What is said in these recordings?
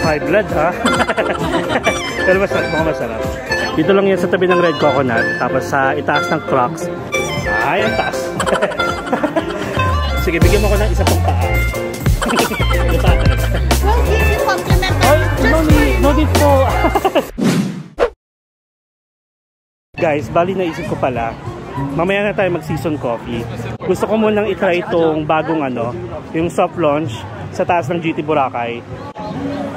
high blood ha. Pero masarap, mukhang masarap. Dito lang yan sa tabi ng Red Coconut. Tapos sa itaas ng Crocs. Ay, ang taas. Sige, bigyan mo ko ng isa pang paa. We'll give you complimentary. No need po. Guys, bali naisip ko pala, mamaya na tayo mag-season coffee. Gusto ko munang itry itong bagong yung soft launch sa taas ng GT Boracay.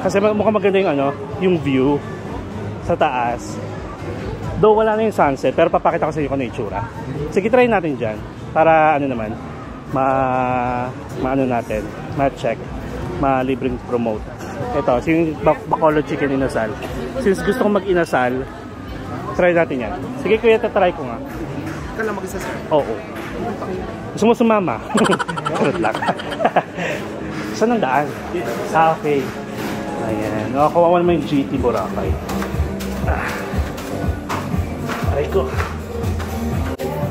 Kasi mukhang maganda yung yung view sa taas. Though wala na yung sunset, pero papakita ko sa inyo kung ano yung itsura. Sige, try natin dyan. Para naman, natin, ma-check, ma-libreng promote. Ito, yung Bacolod Chicken Inasal. Since gusto kong mag-inasal, try natin yan. Sige kuya, tatry ko nga. Ikaw lang mag-isa sir? Oo. Gusto mo sumama? Charot lang. Saan ang daan? Okay. Ayan. Kawawa naman yung GT Boracay. Aray ko.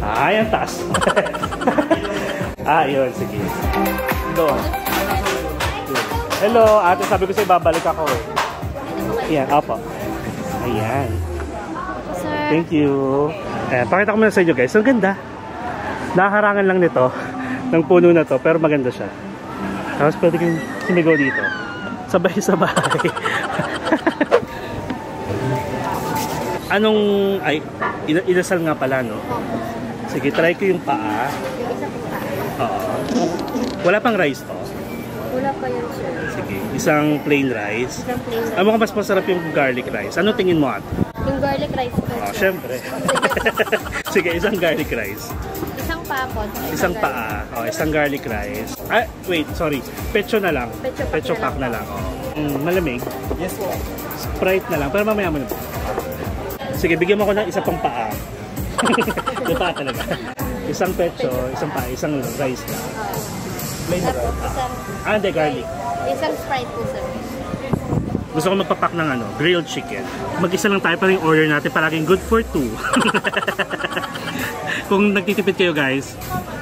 Ay, ang taas. Yun. Sige. Doon. Hello, ate. Sabi ko sa'yo, babalik ako eh. Ayan, opo. Ayan. Thank you. Pakita ko muna sa inyo guys. Ang ganda. Nakaharangan lang nito ng puno na to, pero maganda siya. Tapos pwede kang sumigaw dito. Sabay-sabay. Inasal nga pala, no? Sige, try ko yung paa. Yung isa pang paa. Oo. Wala pang rice to? Wala pa yun, sir. Sige, isang plain rice. Isang plain rice. Mukhang mas masarap yung garlic rice. Ano tingin mo, ate? Yung garlic rice po. Syempre. Sige, isang garlic rice. Isang paa po. Isang paa. Isang garlic rice. Wait, sorry. Pecho na lang. Pecho pack na lang. Malamig. Yes po. Sprite na lang. Pero mamaya mo na. Sige, bigyan mo ko ng isa pang paa. Yung paa talaga. Isang pecho, isang paa, isang rice lang. Plain na rice. Hindi, garlic. Isang Sprite po, sir. Gusto ko magpapak ng grilled chicken. Mag-isa lang tayo pa rin order natin. Palaging good for 2. Kung nagtitipid kayo guys,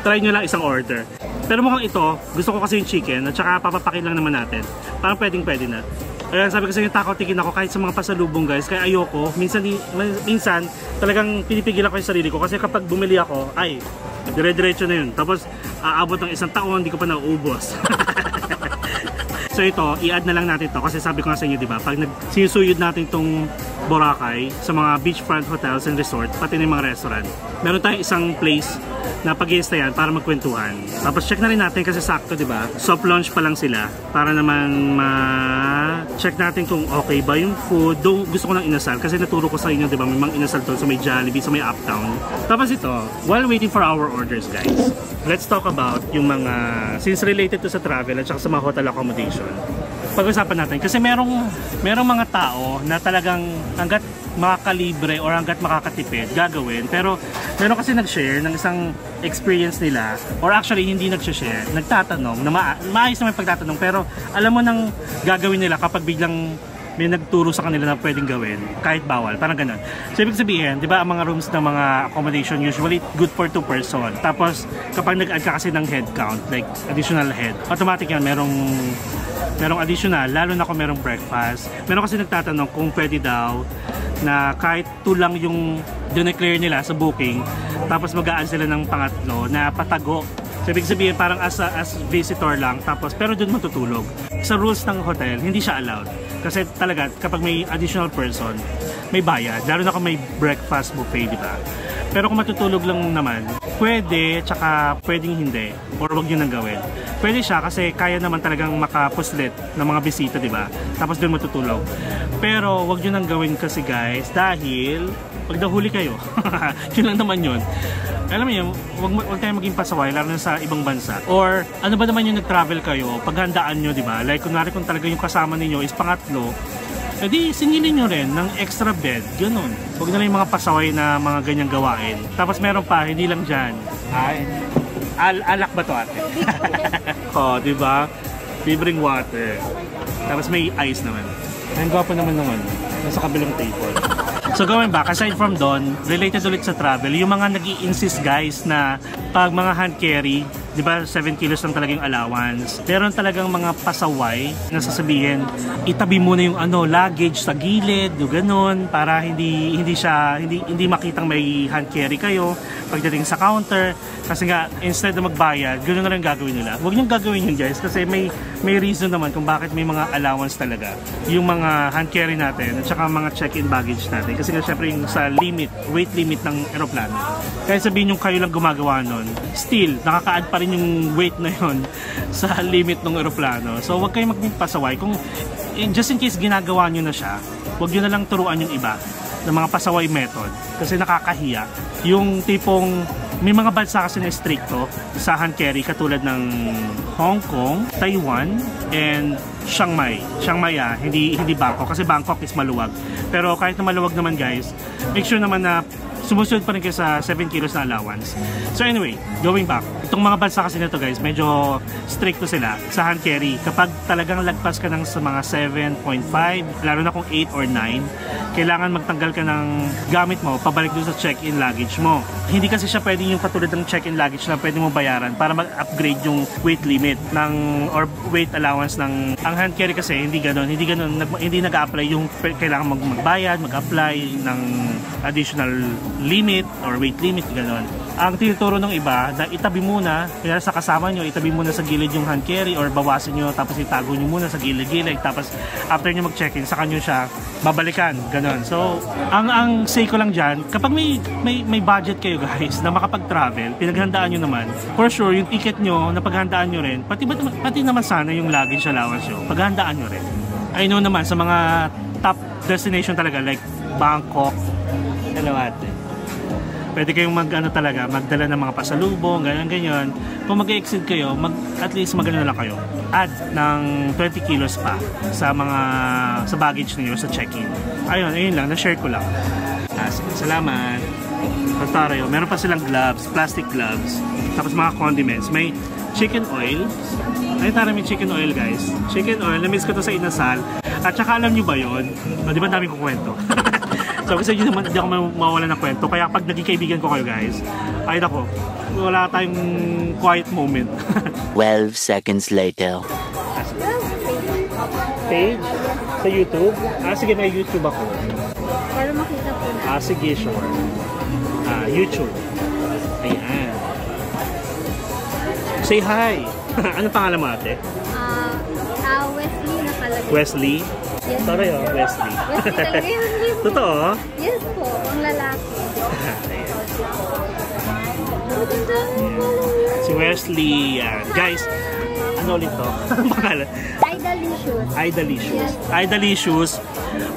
try nyo lang isang order. Pero mukhang ito, gusto ko kasi yung chicken at saka papapakin lang naman natin. Parang pwede na. Kaya sabi ko sa inyo, takaw-tikin ako kahit sa mga pasalubong guys. Kaya ayoko, minsan talagang pinipigilan ko yung sarili ko. Kasi kapag bumili ako, dire-diretso na yun. Tapos aabot ng isang taon, hindi ko pa nauubos. So ito, i-add na lang natin to kasi sabi ko nga sa inyo, di ba, pag sinusuyod natin itong Boracay sa mga beachfront hotels and resort, pati na yung mga restaurant, meron tayong isang place na pag-i-stayan para magkwentuhan. Tapos check na rin natin kasi sakto, di ba? Soft launch pa lang sila para naman ma-check natin kung okay ba yung food. Though gusto ko ng inasal kasi naturo ko sa inyo, di ba? May mga inasal doon sa may Jollibee, sa may Uptown. Tapos ito, while waiting for our orders guys, let's talk about yung mga, since related to sa travel at saka sa mga hotel accommodation, pag-usapan natin. Kasi merong mga tao na talagang hanggat makakalibre or hanggat makakatipid, gagawin. Pero meron kasi nag-share ng isang experience nila, or actually hindi nag-share, nagtatanong, na maayos naman pagtatanong, pero alam mo nang gagawin nila kapag biglang may nagturo sa kanila na pwedeng gawin, kahit bawal, parang ganun. So ibig sabihin, di ba ang mga rooms ng mga accommodation usually good for 2 person. Tapos kapag nag-add ka kasi ng head count, like additional head, automatic yan, merong additional, lalo na kung merong breakfast. Meron kasi nagtatanong kung pwede daw na kahit 2 lang yung dineclare nila sa booking, tapos mag-a-add sila ng pangatlo na patago. So ibig sabihin parang as visitor lang, tapos pero doon matutulog. Sa rules ng hotel, hindi siya allowed. Kasi talaga kapag may additional person, may bayad, lalo na kung may breakfast buffet, di ba? Pero kung matutulog lang naman, pwede, tsaka pwedeng hindi, or wag nyo nang gawin. Pwede siya kasi kaya naman talagang makapuslit ng mga bisita, di ba? Tapos doon matutulog. Pero wag nyo nang gawin kasi guys, dahil pag nahuli kayo, yun lang naman yun. Alam mo yun, wag tayo maging pasaway, lalo na sa ibang bansa. Or ano ba naman yung nag-travel kayo, paghandaan nyo, di ba? Like kunwari kung talaga yung kasama ninyo is pangatlo, edi singilin nyo rin ng extra bed, ganun. Huwag na lang yung mga pasaway na mga ganyang gawain. Tapos meron pa, hindi lang dyan. Alak ba to ate? Di ba? Libreng water. Tapos may ice naman. Ang gwapo naman nasa kabilang table. So going back, aside from doon, related ulit sa travel, yung mga nag-i-insist guys na pag mga hand carry, di ba 7 kilos lang talagang allowance. Meron talagang mga pasaway na sasabihin, itabi muna yung luggage sa gilid, yung ganon, para hindi makitang may hand carry kayo pagdating sa counter. Kasi nga, instead na magbayad, ganoon na lang gagawin nila. Huwag niyong gagawin yun guys, kasi may reason naman kung bakit may mga allowance talaga yung mga hand carry natin at saka mga check-in baggage natin. Kasi nga syempre yung sa limit, weight limit ng eroplano. Kaya sabihin yung kayo lang gumagawa nun, still, nakaka-add pa rin yung weight na yun sa limit ng eroplano. So huwag kayong magpasaway. Kung just in case ginagawa nyo na siya, huwag nyo na lang turuan yung iba ng mga pasaway method. Kasi nakakahiya. Yung tipong may mga bansa kasi na stricto sa hand carry katulad ng Hong Kong, Taiwan, and Shanghai. Shanghai hindi Bangkok kasi Bangkok is maluwag. Pero kahit na maluwag naman guys, make sure naman na sumusunod pa rin kayo sa 7 kilos na allowance. So anyway, going back, itong mga bansa kasi nito guys, medyo stricto sila sa hand carry. Kapag talagang lagpas ka ng sa mga 7.5, lalo na kung 8 or 9, kailangan magtanggal ka ng gamit mo pabalik doon sa check-in luggage mo. Hindi kasi siya pwedeng yung katulad ng check-in luggage na pwede mo bayaran para mag-upgrade yung weight limit or weight allowance ng ang hand carry kasi hindi nag-a-apply yung kailangan magbayad, mag-apply ng additional limit or weight limit, gano'n. Ang tinuturo ng iba na itabi muna, kaya sa kasama nyo, itabi muna sa gilid yung hand carry or bawasan nyo, tapos itago nyo muna sa gilid-gilid, tapos after nyo mag-check-in, saka nyo siya babalikan, gano'n. So, ang say ko lang dyan, kapag may budget kayo guys na makapag-travel, pinaghandaan nyo naman, for sure, yung ticket nyo, na paghandaan nyo rin, pati naman sana yung luggage allowance nyo, paghandaan nyo rin. I know naman, sa mga top destination talaga, like Bangkok, pwede kayong magdala ng mga pasalubong, ganyan. Kung mag-exceed kayo, at least magano na lang kayo. Add ng 20 kilos pa sa baggage niyo sa check-in. Ayun lang, na-share ko lang. Salamat. Ontario, meron pa silang gloves, plastic gloves, tapos mga condiments. May chicken oil. May chicken oil guys. Chicken oil, na-miss ko to sa inasal. At saka alam nyo ba yun? Di ba daming kukwento? So kasi hindi ako mawala ng kwento. Kaya pag naging kaibigan ko kayo guys, ay nako, wala tayong quiet moment. 12 seconds later. Page? Sa YouTube? Sige, may YouTube ako. Para makita po na. Sige, sure. YouTube. Ayan. Say hi! Ano pangalan mo ate? Wesley nakalagay. Wesley? Yes. Sorry Wesley. Wesley talaga yung name. Totoo? Yes po, ang lalaki. Si Wesley. Guys, ano ulit to? Ang pangalan? Idalicious. Idalicious. Idalicious.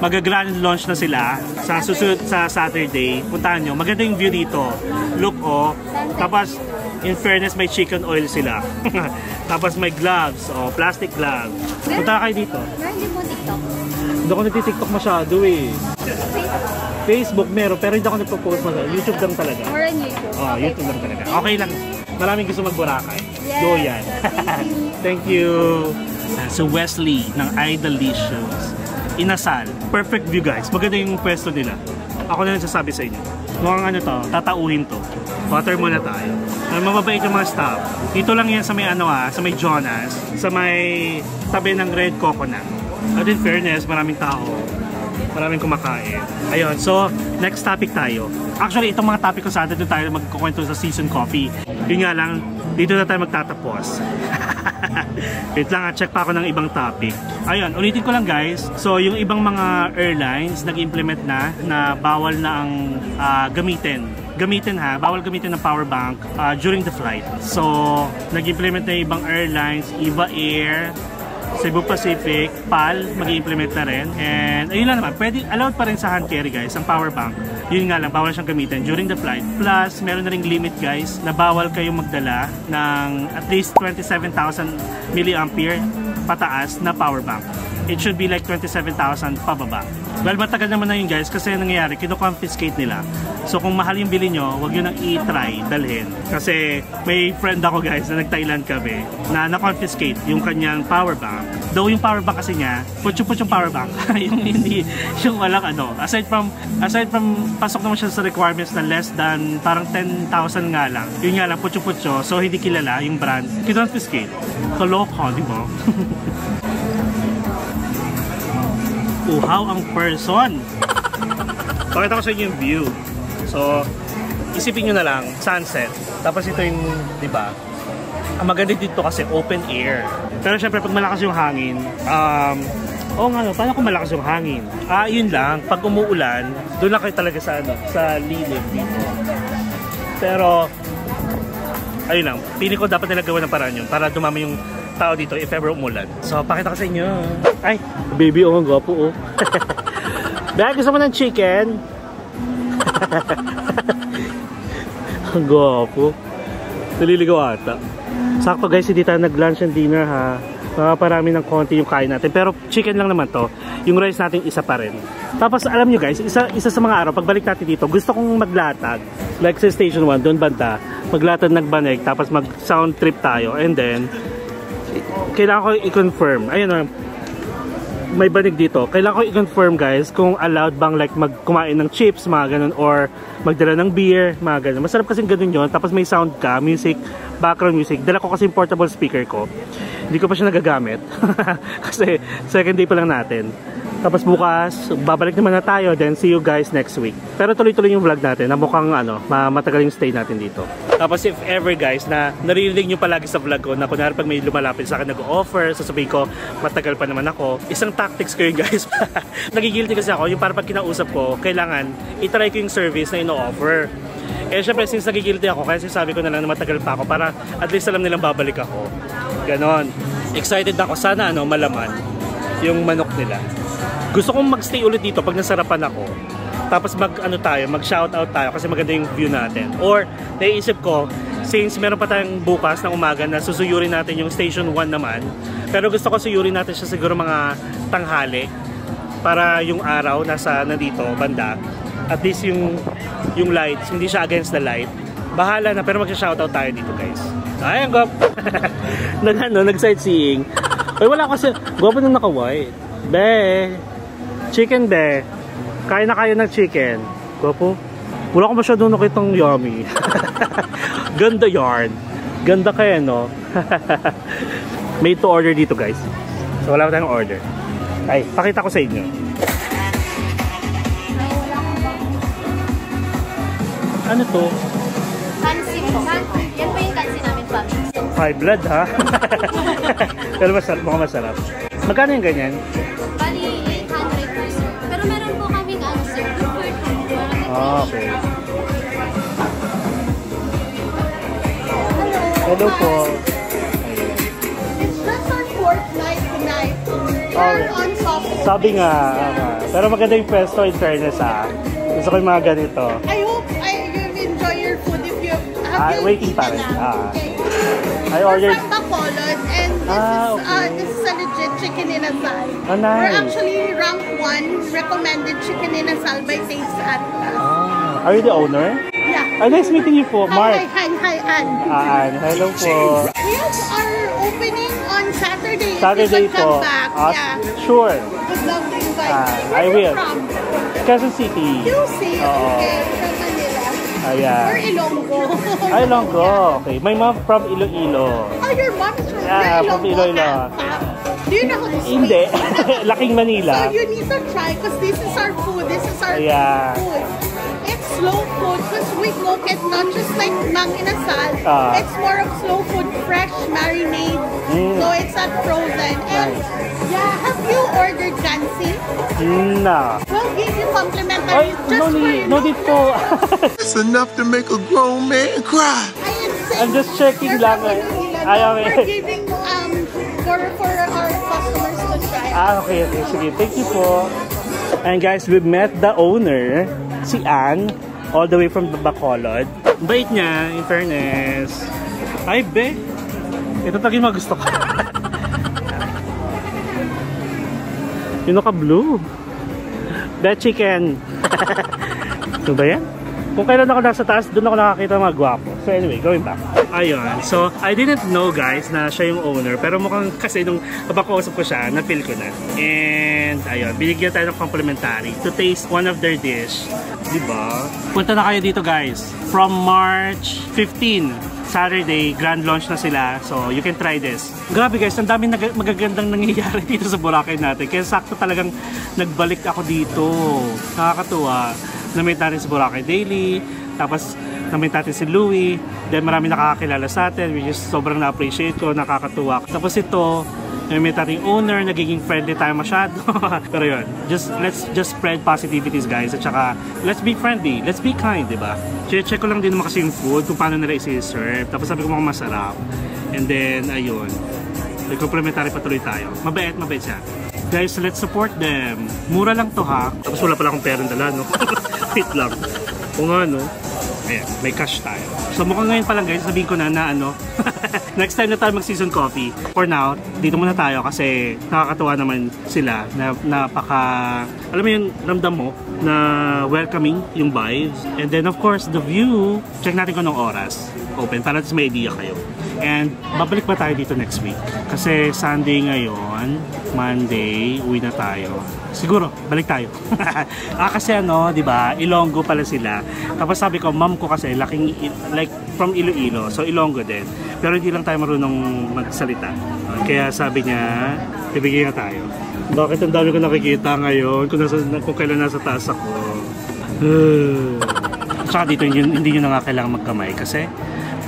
Mag-grand launch na sila sa susunod sa Saturday. Puntahan nyo. Maganda yung view dito. Look Tapos, in fairness, may chicken oil sila. Tapos may gloves, plastic gloves. Punta kayo dito. Meron din po TikTok. Hindi ako nagtitiktok masyado eh. Facebook meron, pero hindi ako nagpo-post masyado. YouTube lang talaga. More on YouTube. YouTube lang talaga. Okay lang. Maraming gusto mag-Boracay. Yes. Go yan. Thank you. So Wesley ng Idalicious. Inasal. Perfect view guys. Maganda yung pwesto nila. Ako na nagsasabi sa inyo. Mukhang tatauhin to. Water muna tayo. Mababait yung mga staff. Dito lang yan sa may sa may Jonas, sa may tabi ng Red Coconut. At in fairness, maraming tao. Maraming kumakain. Ayun, so next topic tayo. Actually, itong mga topic ko sa atin, doon tayo magkukwento sa Season Coffee. Yun nga lang, dito na tayo magtatapos. Wait lang, check pa ako ng ibang topic. Ayun, ulitin ko lang guys. So, yung ibang mga airlines nag-implement na bawal na ang bawal gamitin ng power bank during the flight. So, nag-implement na ibang airlines, Eva Air, Cebu Pacific, PAL, mag-i-implement na rin. And ayun lang naman, allowed pa rin sa hand carry guys, ang power bank. Yun nga lang, bawal siyang gamitin during the flight. Plus, meron na ring limit guys, na bawal kayong magdala ng at least 27,000 mAh pataas na power bank. It should be like 27,000 pababa. Well, matagal naman na yun guys kasi nangyayari, kino-confiscate nila. So kung mahal yung bili nyo, huwag nyo nang i-try, dalhin. Kasi may friend ako guys na nag-Thailand kami na na-confiscate yung kanyang power bank. Though yung power bank kasi niya, putyo-putyo yung power bank. Yung hindi, yung walang ano. Aside from pasok naman siya sa requirements na less than parang 10,000 nga lang. Yun nga lang, putyo-putyo. So hindi kilala yung brand. Kino-confiscate. Kaloko, di ba? Uhaw ang person. Pakita ko sa inyo yung view. So, isipin nyo na lang, sunset. Tapos ito yung, di ba? Ang maganda dito kasi open air. Pero syempre pag malakas yung hangin, oo nga no, paano kung malakas yung hangin? Yun lang, pag umuulan, doon lang kayo talaga sa, sa lilim dito. Pero, ayun lang, pili ko dapat nila gawa ng paraan yun para dumami yung tao dito if ever umulan. So, pakita ko sa inyo. Ay, baby, ang gwapo, oh. Dahil gusto mo ng chicken? Ang gwapo. Naliligaw ata. Sakto guys, hindi tayo nag-lunch and dinner ha. Parami ng konti yung kain natin. Pero chicken lang naman to. Yung rice natin isa pa rin. Tapos alam nyo guys, isa sa mga araw, pagbalik natin dito, gusto kong maglatag. Like sa Station 1, doon banda. Maglatag nagbanig, tapos mag-sound trip tayo. And then, kailangan ko i-confirm. Ayun na, may banig dito. Kailangan ko i-confirm guys kung allowed bang like kumain ng chips, mga ganun, or magdala ng beer, mga ganun. Masarap kasi ganun yun. Tapos may sound ka, music, background music. Dala ko kasi portable speaker ko. Hindi ko pa siya nagagamit. Kasi second day pa lang natin. Tapos bukas, babalik naman na tayo. Then see you guys next week. Pero tuloy-tuloy yung vlog natin na mukhang matagal yung stay natin dito. Tapos if ever guys na naririnig nyo palagi sa vlog ko na kunwari pag may lumalapit sa akin nag-offer, sasabihin ko matagal pa naman ako. Isang tactics ko yun guys. Nagigilty kasi ako yung para pag kinausap ko, kailangan itry ko yung service na ino-offer. Eh syempre since nagigilty ako, kaya sabi ko na lang na matagal pa ako para at least alam nilang babalik ako. Ganon. Excited ako. Sana malaman yung manok nila. Gusto kong magstay ulit dito pag nasarapan ako. Tapos mag-shoutout tayo kasi maganda yung view natin. Or, naiisip ko, since meron pa tayong bukas ng umaga na susuyurin natin yung Station 1 naman. Pero gusto ko suyurin natin siya siguro mga tanghali. Para yung araw nandito, banda. At least yung lights, hindi siya against the light. Bahala na, pero mag-shoutout tayo dito guys. Ay, ang gwapo. Nag-sightseeing. Ay, wala kasi, gwapo nung naka-white. Be! Chicken be. Kain na kayo ng chicken. Gwapo. Wala ko masyadong nakitang yummy. Ganda yarn. Ganda kayo, no? Made to order dito, guys. So, wala pa tayong order. Ay, pakita ko sa inyo. Ano to? Kansi po. Yan po yung kansi namin pa. High blood, ha? Pero masarap, mukhang masarap. Magkano yung ganyan? Bali, 800 per sir. Pero meron po kaming sir. Okay. Hello po. It's just on Fortnite tonight. Turn on soft. Sabi nga. Pero maganda yung pesto in fairness ha. Gusto ko yung mga ganito. I hope you enjoy your food if you have waiting pa rin. I ordered from Bacolod and this is a legit chicken inasal. Nice. We're actually ranked 1 recommended chicken inasal by Taste Atlas. Are you the owner? Yeah. Nice meeting you po, Mark. Hi, Ann. Ann, hello po. We are opening on Saturday. Saturday you can po. come back. Yeah. Sure. Would love to invite you. I will. From? Quezon City. QC. Okay. From Manila. Ayan. Or Ilonggo. Ilonggo. Okay. My mom from Iloilo. Oh, your mom is from from Iloilo. Do you know how to speak? Hindi. Laking Manila. So you need to try because this is our food. This is our food. It's slow food because we cook it not just like mang inasal. It's more of slow food, fresh, marinade. So it's not frozen. And yeah, have you ordered Gansi? No. We'll give you complimentary just for you. No need po. It's enough to make a grown man cry. I'm just checking lang. We're giving for our customers to try. Okay. Sige. Thank you po. And guys, we met the owner, si Ann, all the way from Bacolod. Bait niya, in fairness. Ay, be. Ito talaga yung mga gusto ko. Yung naka-blue. Bet chicken. Ito ba yan? Kung kailan ako nasa taas, doon ako nakakita mga gwapo. So anyway, going back. Ayun. So, I didn't know guys na siya yung owner. Pero mukhang kasi nung mapakausap ko siya, na-feel ko na. And ayun, binigyan tayo ng complimentary to taste one of their dish. Diba? Punta na kayo dito guys. From March 15. Saturday, grand launch na sila. So, you can try this. Grabe guys, ang daming magagandang nangyayari dito sa Boracay natin. Kaya sakto talagang nagbalik ako dito. Nakakatuwa. Na-meet natin si Boracay Daily. Tapos, na-meet natin si Louie. Then, marami nakakakilala sa atin. Which is sobrang na-appreciate ko. Nakakatuwa. Tapos ito, na-meet natin yung owner. Nagiging friendly tayo masyado. Pero yun, let's just spread positivities guys. At saka, let's be friendly. Let's be kind, diba? Check ko lang din naman kasi yung food. Kung paano nila isi-serve. Tapos sabi ko mukhang masarap. And then, ayun. Nag-complimentary patuloy tayo. Mabait siya. Guys, let's support them. Mura lang to ha. Tapos wala pala akong pera dala, no? Wait lang. Kung ano, ayan, may cash tayo. So mukhang ngayon pa lang guys, sabihin ko na ano. Next time na tayo mag-season coffee. For now, dito muna tayo kasi nakakatuwa naman sila. Napaka, alam mo yung ramdam mo na welcoming yung vibes. And then of course, the view. Check natin kung anong oras open para may idea kayo. And babalik pa tayo dito next week. Kasi Sunday ngayon, Monday, uwi na tayo. Siguro, balik tayo. Kasi ano, di ba, Ilonggo pala sila. Tapos sabi ko, mom ko kasi, like from Iloilo. So Ilonggo din. Pero hindi lang tayo marunong magsalita. Kaya sabi niya, ibigay na tayo. Bakit ang dami ko nakikita ngayon kung kailan nasa taas ako? Saka dito, hindi nyo na nga kailangan magkamay. Kasi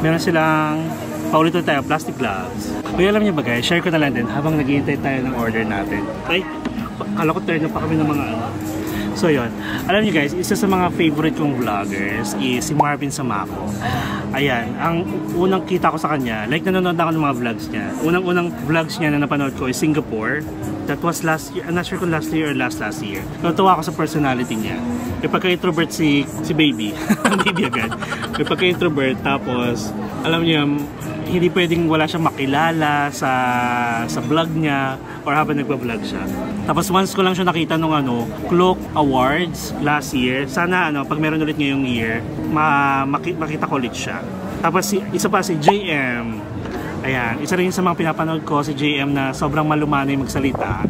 meron silang paulit tayo, plastic gloves. Kaya alam niyo ba guys, share ko na lang din habang naghihintay tayo ng order natin. Ay, kala ko turn na pa kami ng mga ano. So yun, alam niyo guys, isa sa mga favorite kong vloggers is si Marvin Samaco. Ayan, ang unang kita ko sa kanya, like nanonood ako ng mga vlogs niya. Unang vlogs niya na napanood ko is Singapore. That was last year, I'm not sure kung last year or last year. Natuwa ako sa personality niya. May pagka-introvert si baby, baby agad. May pagka-introvert, tapos alam niyo, hindi pwedeng wala siyang makilala sa vlog niya or habang nagba-vlog siya. Tapos once ko lang siya nakita nung Cloak Awards last year. Sana pag meron ulit ngayong year, makita ko ulit siya. Tapos isa pa si JM. Ayan, isa rin sa mga pinapanood ko si JM na sobrang malumanay magsalita.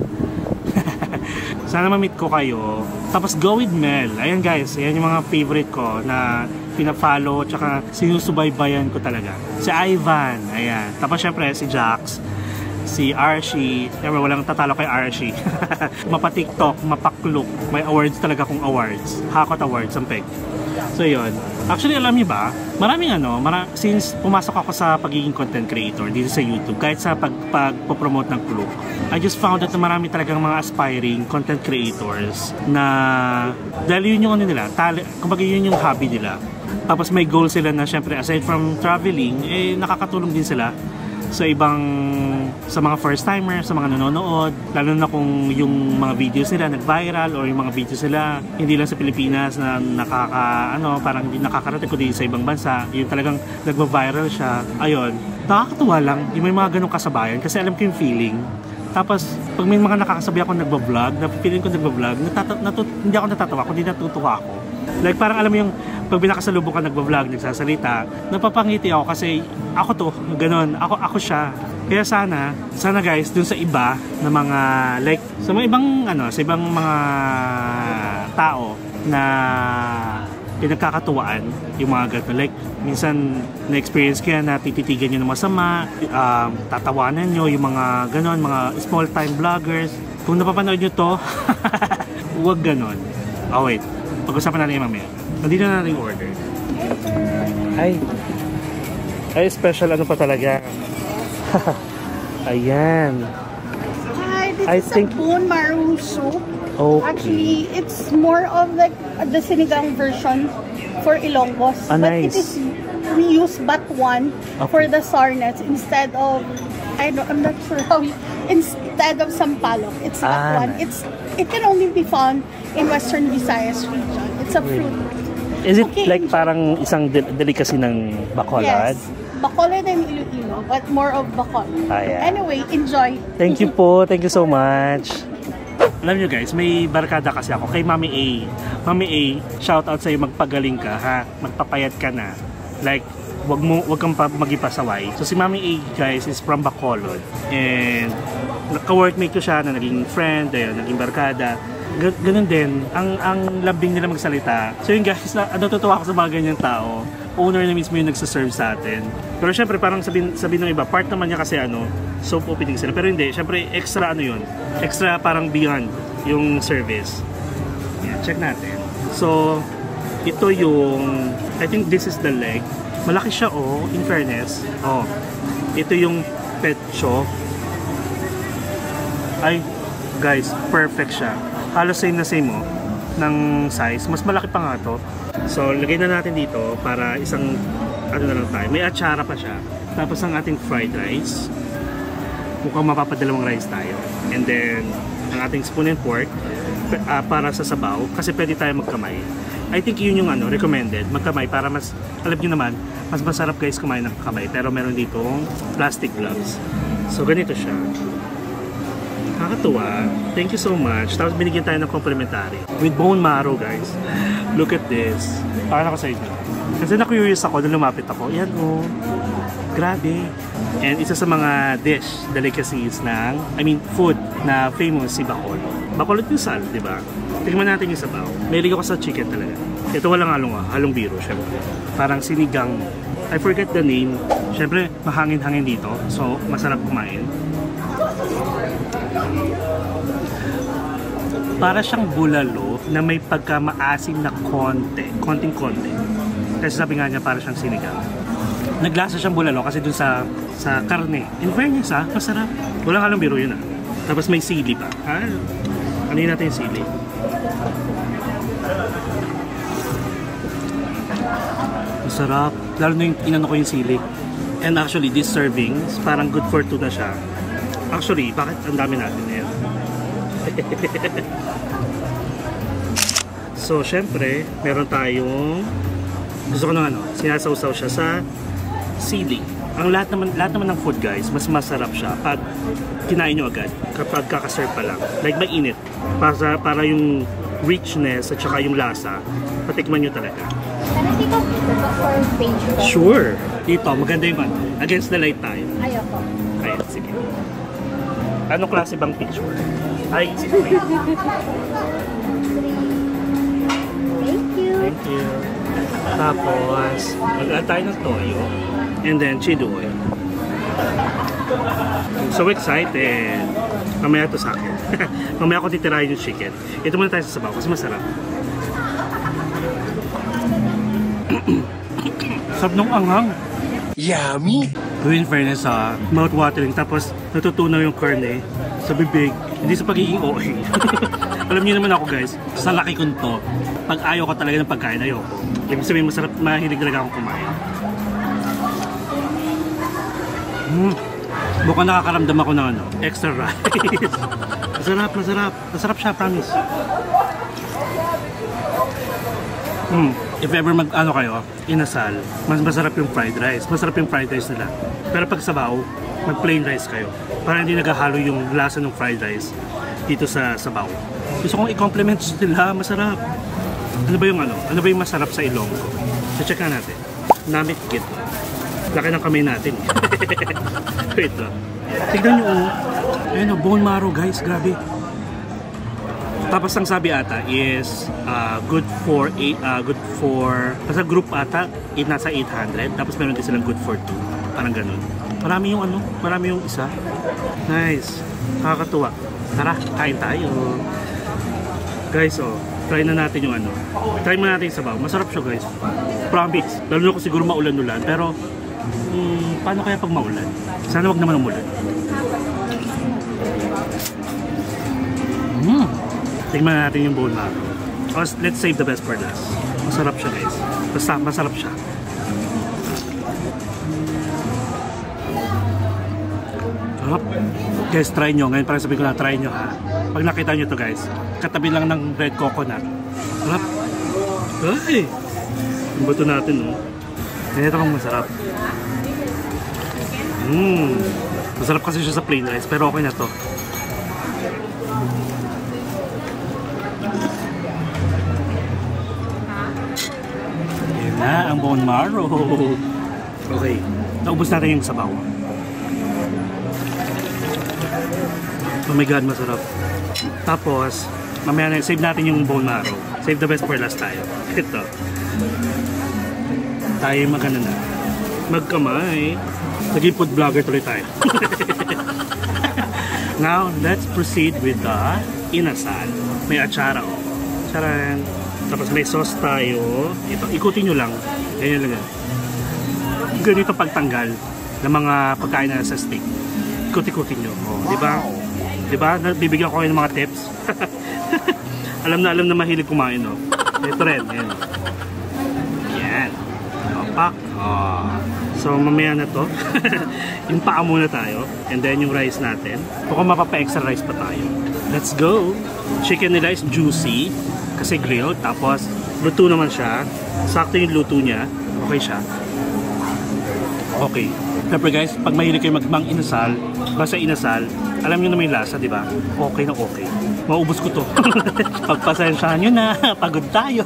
Sana ma-meet ko kayo. Tapos Go With Mel. Ayan guys, ayan yung mga favorite ko na pina-follow tsaka sinusubaybayan ko talaga. Si Ivan, ayan. Tapos syempre si Jax, si Archie. Siyempre walang tatalo kay Archie. Mapa-TikTok, mapa-Klook. May awards talaga kong awards. Hakot Awards, ang peg. So yun. Actually alam niyo ba, maraming since pumasok ako sa pagiging content creator dito sa YouTube, kahit sa pagpo-promote ng Klook, I just found out na marami talagang mga aspiring content creators na dahil yun yung nila, kumbaga yun yung hobby nila. Tapos may goal sila na syempre aside from traveling, nakakatulong din sila sa mga first timer, sa mga nanonood, lalo na kung yung mga videos nila nag-viral or yung mga videos nila hindi lang sa Pilipinas na parang hindi nakakarating kundi sa ibang bansa, yung talagang nagva-viral siya. Ayun, nakakatuwa lang yung may mga ganong kasabayan kasi alam ko yung feeling. Tapos pag may mga nakakasabi ako nagba-vlog, feeling ko nagba-vlog, hindi ako natatawa, kundi natutuwa ako. Like parang alam mo yung pag binakasalubong ka nagba-vlog, nagsasalita, napapangiti ako kasi ako to, ganon, ako siya. Kaya sana guys, dun sa iba na mga like sa mga ibang mga tao na pinagkakatuwaan yung mga ganito. Like minsan na-experience ko yan na tititigan nyo ng masama, tatawanan nyo yung mga ganon, mga small time vloggers. Kung napapanood nyo to, huwag ganon. Oh wait, pag-usapan natin yung mamaya. Nandito na natin yung order. Ay, special pa talaga. Ayan. Hi, this is a bone marrow soup. Okay. Actually, it's more of like the sinigang version for Ilonggos. But nice. We use batuan for the sarnets instead of, I'm not sure how, instead of sampalok. It's batuan. Nice. It can only be found in Western Visayas region. It's a fruit. Is it like parang isang delicacy ng Bacolod? Yes. Bacolod and Iloilo, but more of Bacolod. Yeah. Anyway, enjoy. Thank you po. Thank you so much. Alam nyo guys, may barkada kasi ako kay Mami A. Mami A, shout out sa'yo, magpagaling ka ha. Magpapayat ka na. Like, wag kang magipasaway. So si Mami A guys is from Bacolod. And ka-workmate ko siya na naging friend, ayun, naging barkada. Ganun din, ang lambing nila magsalita. So yun guys, natutuwa ako sa mga ganyang tao. Owner na mismo yung nagsaserve sa atin. Pero syempre parang sabihin ng iba, part naman niya kasi soap opening sila. Pero hindi, syempre extra yun. Extra parang beyond yung service. Yan, check natin. So, ito yung, I think this is the leg. Malaki siya in fairness. Ito yung pecho. Ay, guys, perfect siya. Halos same na same ng size. Mas malaki pa nga to. So, lagay na natin dito para isang na lang tayo. May atsara pa siya. Tapos ang ating fried rice. Mukhang mapapadalawang rice tayo. And then, ang ating spoon and fork para sa sabaw. Kasi pwede tayo magkamay. I think yun yung recommended. Magkamay para mas, alam nyo naman, mas masarap guys kumain ng kamay. Pero meron ditong plastic gloves. So, ganito siya. Nakakatuwa. Thank you so much. Tapos binigyan tayo ng complimentary. With bone marrow guys. Look at this. Pakala ko sa inyo. Kasi na-curious ako nung lumapit ako. Yan grabe. And isa sa mga delicacies food na famous si Bacolod. Bacolod yung sal, di ba? Tingnan natin yung sabaw. Mahilig ako sa chicken talaga. Ito walang halong biro, syempre. Parang sinigang. I forget the name. Syempre, mahangin-hangin dito. So, masarap kumain. Para siyang bulalo na may pagka-maasim na konting-konti. Kasi sabi nga niya para siyang sinigang. Naglasa siyang bulalo kasi dun sa karne. In fairness masarap. Walang halong biro yun Tapos may sili pa. Ano yun natin yung sili? Masarap. Lalo na yung inano ko yung sili. And actually, this servings, parang good for 2 na siya. Actually, bakit ang dami natin na yan? So, syempre, meron tayong gusto ko ng sinasawsaw siya sa sili. Ang lahat naman ng food guys, mas masarap siya pag kinain nyo agad, kapag kakaserve pa lang. Like mainit. Para yung richness at saka yung lasa, patikman nyo talaga. Can I take a picture for page? Sure. Dito, maganda yung against the light tayo. Ayoko. Ayan, sige. Anong klase bang picture? Ay, sige. Thank you. Thank you. Tapos, mag-add tayo ng toyo. And then, chili oil. I'm so excited. Mamaya ito sa akin. Mamaya ako titirahin yung chicken. Ito muna tayo sa sabaw kasi masarap. Sarap nung anghang. Yummy! In fairness mouth-watering. Tapos, natutunaw yung karne sa bibig. Hindi sa pagiging OA. Alam niyo naman ako guys, sa laki ko to, pag ayaw ko talaga ng pagkain, ayaw ko. Ibig sabihin masarap, mahilig talaga akong kumain. Mukhang nakakaramdam ako ng extra rice. Masarap, masarap. Masarap siya, promise. If ever kayo, inasal, mas masarap yung fried rice. Masarap yung fried rice nila. Pero pag sabaw, mag plain rice kayo. Para hindi naghahalo yung lasa ng fried rice dito sa sabaw. Gusto kong i-compliment sila, masarap. Ano ba yung masarap sa Ilonggo? So check na natin. Namit kit. Laki ng kamay natin. Wait lang. Tignan nyo ayun bone marrow guys, grabe. Tapos ang sabi ata is good for sa group ata nasa 800. Tapos meron din silang good for 2. Parang ganun. Marami yung isa. Nice. Nakakatuwa. Tara, kain tayo. Guys, try na natin yung try mo natin yung sabaw. Masarap siya guys. Promise. Lalo na ko siguro maulan-ulan. Pero, paano kaya pag maulan? Sana wag naman umulan. Tingnan natin yung bone marrow. Let's save the best for last. Masarap siya guys. Basta masarap siya. Guys, try nyo. Ngayon parang sabihin ko na, try nyo ha. Pag nakita nyo to guys, katabi lang ng red coconut. Sarap. Ay! Yung bato natin Ganito kang masarap. Masarap kasi siya sa plain rice, pero okay na to. ng bone marrow. Okay, naubos natin yung sabaw. Oh my god, masarap. Tapos, mamaya na, save natin yung bone marrow. Save the best for last tayo. Ito. Tayo magana na. Magkamay. Naging food vlogger tuloy tayo. Now, let's proceed with the inasal. May atsara o. Charan. Tapos may sauce tayo. Ito, ikutin nyo lang. Ganyan lang yan. Ganito pagtanggal ng mga pagkain na sa steak. Ikut-ikutin nyo. O, diba? Diba? Bibigyan ko kayo ng mga tips. alam na mahilig kumain, no? Ito rin. Ayan. Yan. Opak. Oh. So, mamaya na to. Yung paa muna tayo. And then yung rice natin. Baka mapapa-extra rice pa tayo. Let's go! Chicken nila is juicy. Kasi grilled. Tapos, luto naman siya. Sakto yung luto niya. Okay siya. Okay. Siyempre guys, pag mahilig kayo magmang inasal, basta inasal, alam nyo na may lasa, di ba? Okay na okay. Maubos ko to. Pagpasensyahan nyo na. Pagod tayo.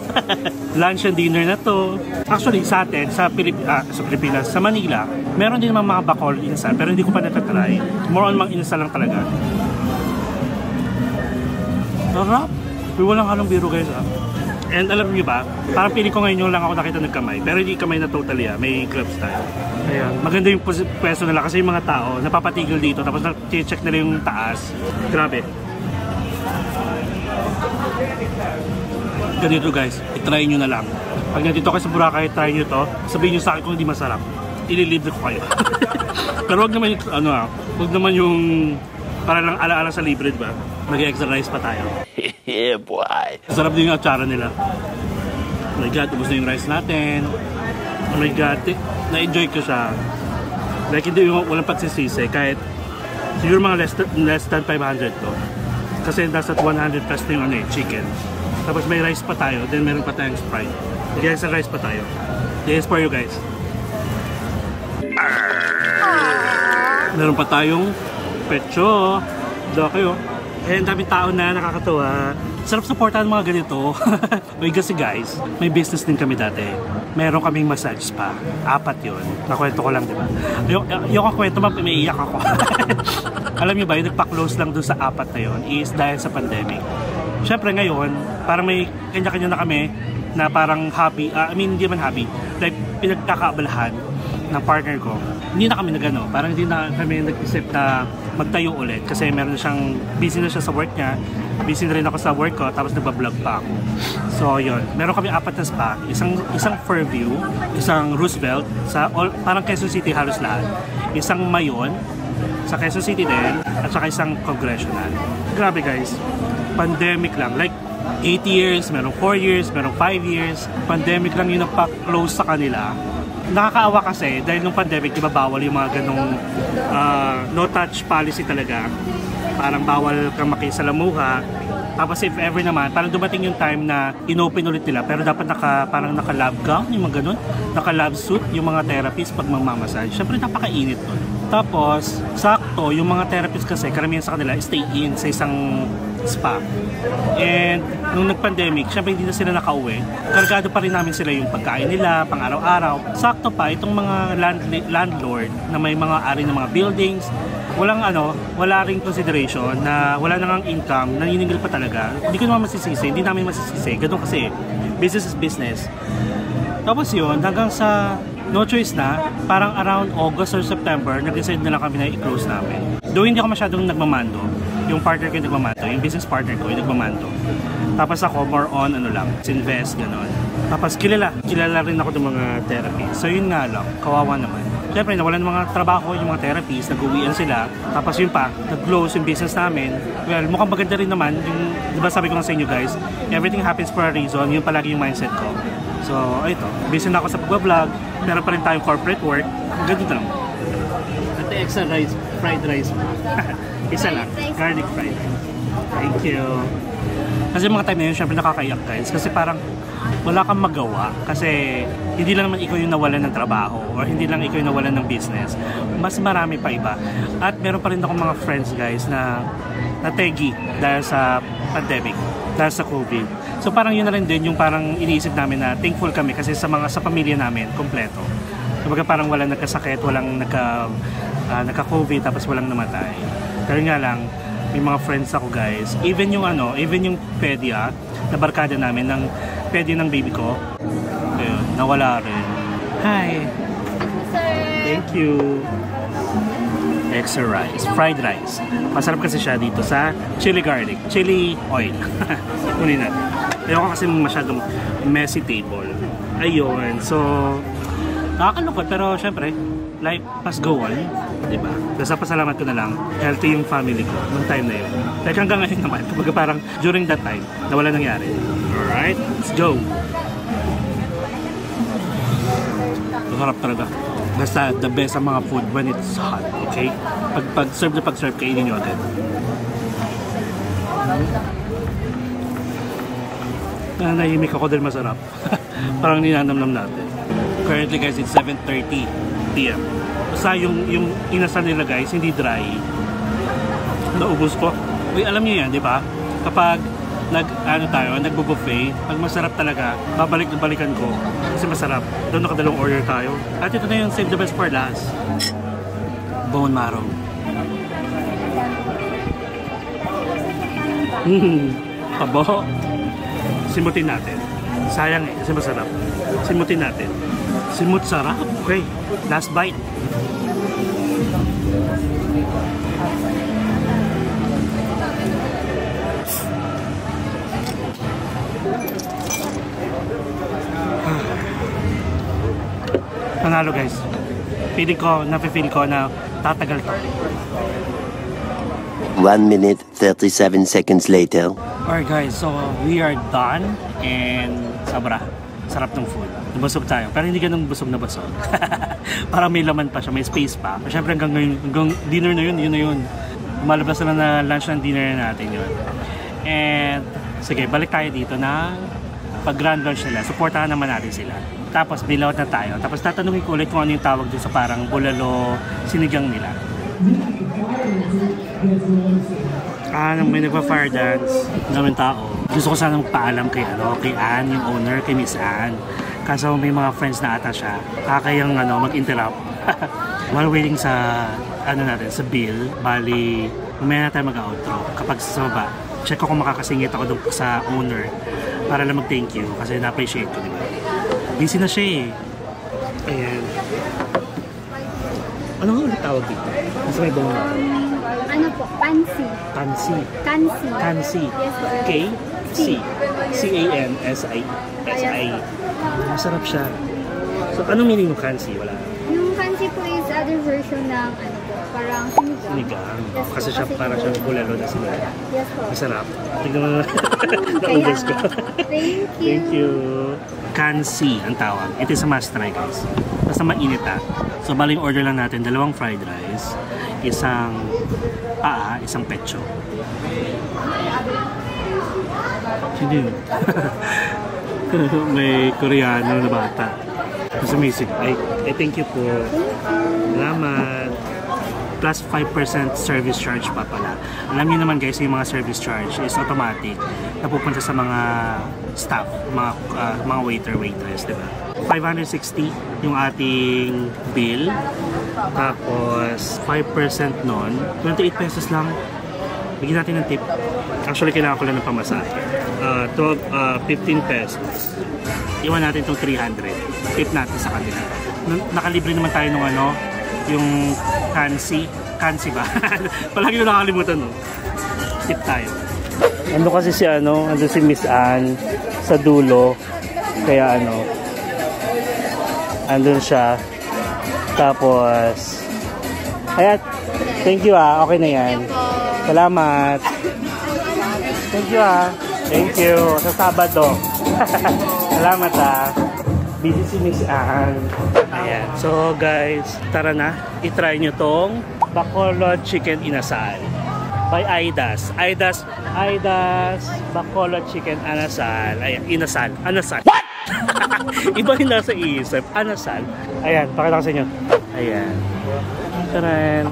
Lunch and dinner na to. Actually, sa atin, sa Pilipinas, sa Manila, meron din naman mga bakol inasal, pero hindi ko pa natatry. More on mang inasal lang talaga. Sarap. Walang halong biro guys, ah. And alam nyo ba, parang pili ko ngayon yung lang ako nakita nagkamay. Pero hindi kamay na totally, ah. May gloves tayo. Ayan. Maganda yung pwesto nila kasi yung mga tao napapatigil dito tapos na-check nila yung taas. Grabe. Ganito guys, i-try nyo na lang. Pag nandito kayo sa Boracay, try nyo to. Sabihin nyo sa akin kung hindi masarap. Ililibre ko kayo. Pero wag naman yung, wag naman yung para lang ala-ala sa libre, ba? Mag-exercise pa tayo. Yeah, boy. Sarap din yung atsara nila. Oh my god, ubos na yung rice natin. Oh my god, na-enjoy ko siya. Like, hindi yung walang pagsisisi. Kahit siguro mga less than 500 to. Kasi nasa 100 plus na yung chicken. Tapos may rice pa tayo, then meron pa tayong Sprite. Nag-exercise pa tayo. This is for you guys. Meron pa tayong pecho. Doon kayo. Eh, ang daming tao na nakakatuwa. Sarap supportahan mga ganito. Uy, kasi guys, may business din kami dati. Meron kaming massage spa. 4 yun. Nakwento ko lang, di ba? Yung kwento, may iyak ako. Alam niyo ba, yung nagpa-close lang dun sa 4 na yun is dahil sa pandemic. Siyempre ngayon, parang may kanya-kanya na kami na parang hobby. Hindi man hobby. Like, pinagkakaabalahan ng partner ko. Hindi na kami nagano. Parang hindi na kami nag-isip na magtayo ulit kasi meron na siyang busy na siya sa work niya, busy na rin ako sa work ko, tapos nagbablog pa ako. So yun, meron kami 4 na spa, isang Fairview, isang Roosevelt sa parang Quezon City halos lahat, isang Mayon sa Quezon City din, at saka isang Congressional. Grabe guys, pandemic lang, like 8 years, meron 4 years, meron 5 years, pandemic lang yung nagpa-close sa kanila. Nakakaawa kasi dahil nung pandemic, diba bawal yung mga ganong no touch policy talaga. Parang bawal kang makisalamuha. Tapos if ever naman, parang dumating yung time na inopen ulit nila pero dapat parang naka-lab gown, yung mga ganon, naka-lab suit yung mga therapist pag magmamassage. Siyempre napakainit nun. Tapos, sakto, yung mga therapist kasi, karamihan sa kanila, stay in sa isang spa. And nung nag-pandemic, syempre hindi na sila nakauwi. Kargado pa rin namin sila yung pagkain nila, pang araw-araw. Sakto pa, itong mga landlord na may mga ari ng mga buildings, wala ring consideration na wala nang income, naniningil pa talaga. Hindi ko naman masisisi, hindi namin masisisi. Ganun kasi, business is business. Tapos yun, hanggang sa no choice na, parang around August or September, nag-decide na lang kami na i-close namin. Though hindi ako masyadong nagmamando, yung partner ko yung nagmamando, yung business partner ko yung nagmamando. Tapos ako, more on, invest, gano'n. Tapos kilala rin ako ng mga therapy. So yun nga lang, kawawa naman. Siyempre, nawalan ng mga trabaho yung mga therapies, nag-uwian sila. Tapos yun pa, nag-close yung business namin. Well, mukhang maganda rin naman. Yung, diba sabi ko nga sa inyo guys, everything happens for a reason. Yun palagi yung mindset ko. So, ito, busy na ako sa pag-vlog. Meron pa rin tayong corporate work. Ganito lang. At the extra rice, fried rice. Isa lang, garlic fried rice. Thank you. Kasi mga time na yun, syempre nakakaiyak guys. Kasi parang wala kang magawa. Kasi hindi lang naman ikaw yung nawalan ng trabaho or hindi lang ikaw yung nawalan ng business. Mas marami pa iba. At meron pa rin akong mga friends guys na nategi dahil sa pandemic, dahil sa COVID. So parang yun na rin din yung parang iniisip namin na thankful kami kasi sa pamilya namin, kompleto. Kumbaga parang walang nagkasakit, walang nagka-COVID, tapos walang namatay. Pero nga lang, may mga friends ako guys, even yung pedya na barkada namin, ng pedya ng baby ko, ayun, nawala rin. Hi! Thank you! Extra rice, fried rice. Masarap kasi siya dito sa chili garlic, chili oil. Kunin natin. Ayoko kasi masyadong messy table. Ayun, so nakakalungkot pero syempre, life must go on, diba? Basta pasalamat ko na lang, healthy yung family ko nung time na yun. Like hanggang ngayon naman, kapag parang during that time, na wala nangyari. Alright, let's go! Masarap talaga. Basta the best ang mga food when it's hot, okay? Pag-serve na pag-serve, kainin nyo agad. Nahimik ako dahil masarap. Parang ninanamnam natin. Currently guys, it's 7:30 PM. Basta yung inasal nila guys, hindi dry. Naubos ko. Uy, alam niyo yan, di ba? Kapag nagbo-buffet, pag masarap talaga, balikan ko. Kasi masarap. Doon nakadalawang order tayo. At ito na yung save the best for last. Bone marrow. Abo. Simutin natin. Sayang eh, kasi masarap. Simutin natin. Simut sarap. Okay, last bite. Panalo guys. Nafe-feel ko na tatagal to. 1 minute 37 seconds later. Alright guys, so we are done and sobra. Sarap ng food. Nabusog tayo. Pero hindi ganun busog na busog. Parang may laman pa siya, may space pa. Siyempre hanggang dinner na yun na yun. Malabas na na lunch ng dinner na natin yun. And sige, balik tayo dito na pag grand lunch nila. Supportahan naman natin sila. Tapos bill out na tayo. Tapos tatanungin ko ulit kung ano yung tawag dun sa parang bulalo sinigang nila. May nagpa-fire dance. Daming tao. Gusto ko sana magpaalam kay Ann, yung owner, kay Miss Ann. Kaso may mga friends na ata siya. Kakayang mag-interrupt. While waiting sa natin, sa bill, bali, mamaya na tayo mag-outro. Kapag sa baba, check ko kung makakasingit ako doon sa owner para lang mag-thank you kasi na-appreciate ko, diba? Busy na siya eh. Ayan. Ano nga ulit tawag dito? Mas may bawang Ano po? Kansi. Kansi. Kansi. Kansi. Yes po. K-C. C-A-N-S-I. S-I. Masarap siya. So, anong meaning ng kansi? Wala. Yung kansi po is other version ng parang sinigang. Sinigang. Yes, Kasi siya para siyang bulalo na sinigang. Yes po. Masarap. Tignan mo na. Naubos ko. Thank you. Thank you. Kansi ang tawag. Ito is a must try guys. Basta mainit ha. So baling order lang natin 2 fried rice, isang paa, isang pecho. Hindi. May Koreano na bata. Mas amazing. Ay, thank you po. Salamat. Plus 5% service charge pa pala. Alam niyo naman guys, yung mga service charge is automatic. Napupunta sa mga staff, mga waiter, waitress, diba? 560 yung ating bill. Tapos 5% nun, 28 pesos lang. Bigyan natin ng tip. Actually, kailangan ko lang ng pamasahe. 15 pesos. Iwan natin itong 300. Tip natin sa kanila. Nakalibre naman tayo nung yung kansi. Kansi ba? Palagi ko nakakalimutan no. Tip tayo. Ando kasi si ando si Miss Ann sa dulo. Kaya andun siya. Tapos ayan. Thank you okay na yan. Salamat. Thank you Thank you. Sa Sabado. Salamat Busy si Miss Ann. Ayan. So guys, tara na. I-try nyo tong Bacolod Chicken Inasal by Aidas. Aidas Bacolod Chicken Anasal. Ayan, Inasal. Anasal. What? Iba yung nasa isip. Anasal. Ayan, pakita ko sa inyo. Ayan. Taran.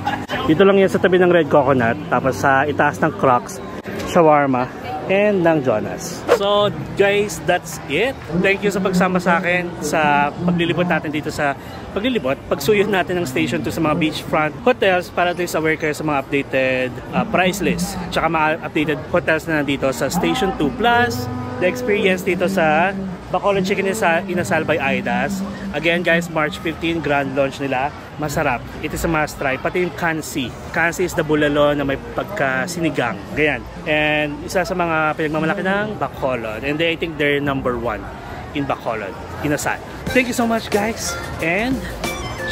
Dito lang yan sa tabi ng Red Coconut. Tapos sa itaas ng Crocs, shawarma, and ng Jonas. So guys, that's it. Thank you sa pagsama sa akin sa paglilibot natin dito sa pagsuyod natin ng Station 2 sa mga beachfront hotels para at least aware kayo sa mga updated price list. Tsaka mga updated hotels na nandito sa Station 2 plus the experience dito sa Bacolod Chicken Inasal by Aidas. Again guys, March 15, grand launch nila. Masarap. It is a must try. Pati yung Kansi. Kansi is the bulalo na may pagka-sinigang. Ganyan. And isa sa mga pinagmamalaki ng Bacolod. And I think they're number 1 in Bacolod, Inasal. Thank you so much guys. And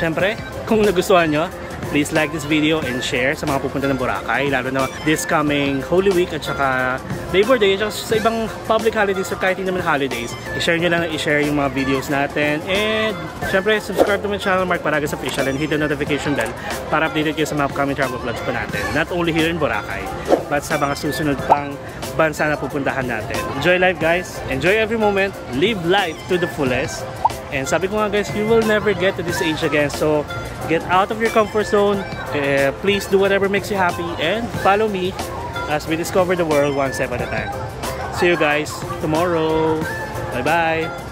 syempre, kung nagustuhan nyo, please like this video and share sa mga pupunta ng Boracay, lalo na this coming Holy Week at saka Labor Day at saka sa ibang public holidays or kahit hindi naman holidays. I-share nyo lang, i-share yung mga videos natin. And syempre, subscribe to my channel, Mark Paragas Official, and hit the notification bell para updated kayo sa mga upcoming travel vlogs pa natin. Not only here in Boracay, but sa mga susunod pang bansa na pupuntahan natin. Enjoy life guys, enjoy every moment, live life to the fullest. And sabi ko nga guys, you will never get to this age again. So, get out of your comfort zone. Please do whatever makes you happy. And follow me as we discover the world one step at a time. See you guys tomorrow. Bye-bye.